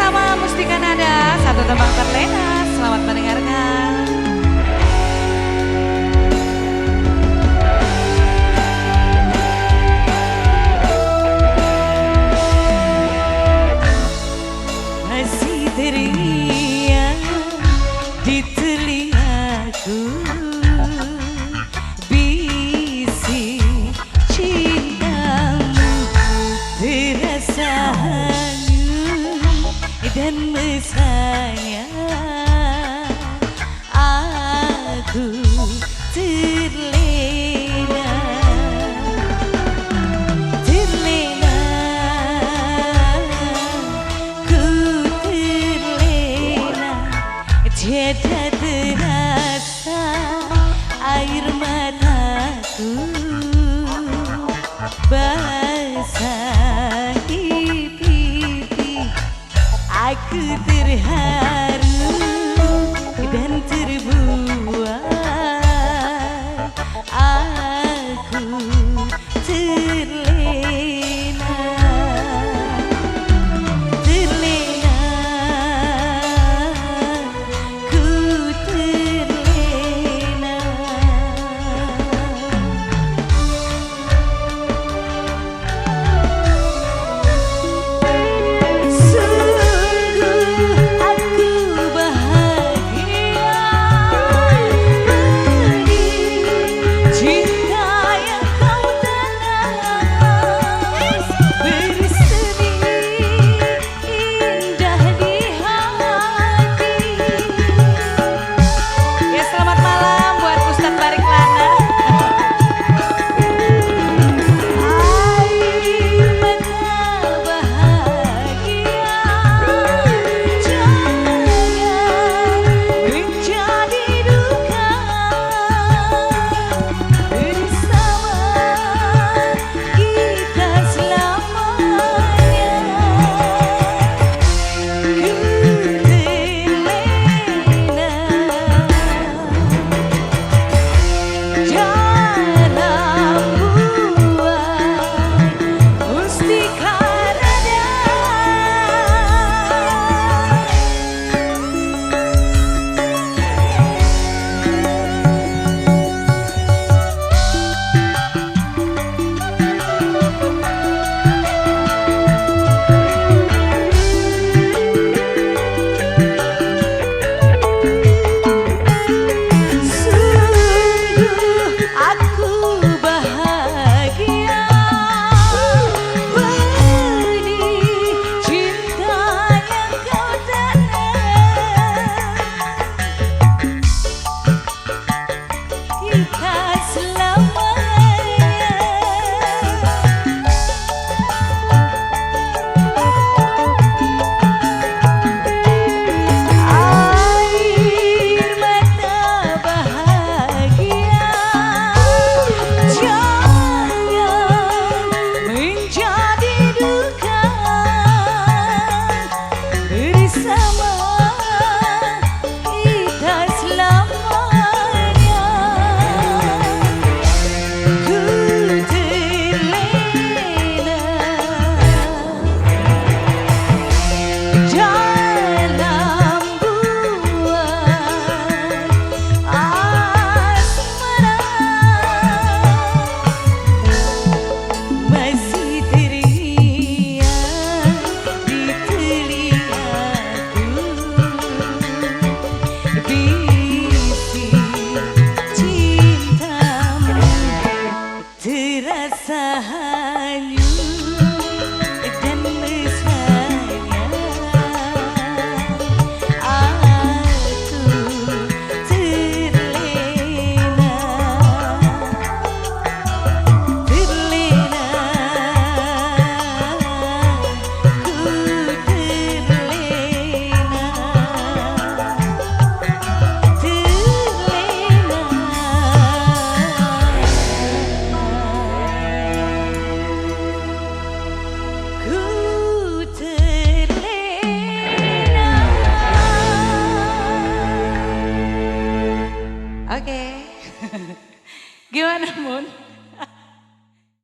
bersama Mustika Nada, satu tembang terlena. Selamat mendengarkan. Masih teriak di telingaku bisik cintamu, terasa hanyut dan mesranya. Aku terlena, terlena, ku terlena. Tiada terasa air mataku basahi pipi. Aku terharu dan terbuai. Aku terlena, terlena, ku terlena. Terasa hanyut dan mesranya. Aku terlena, terlena, ku terlena, terlena. Oke. Gimana, Mun?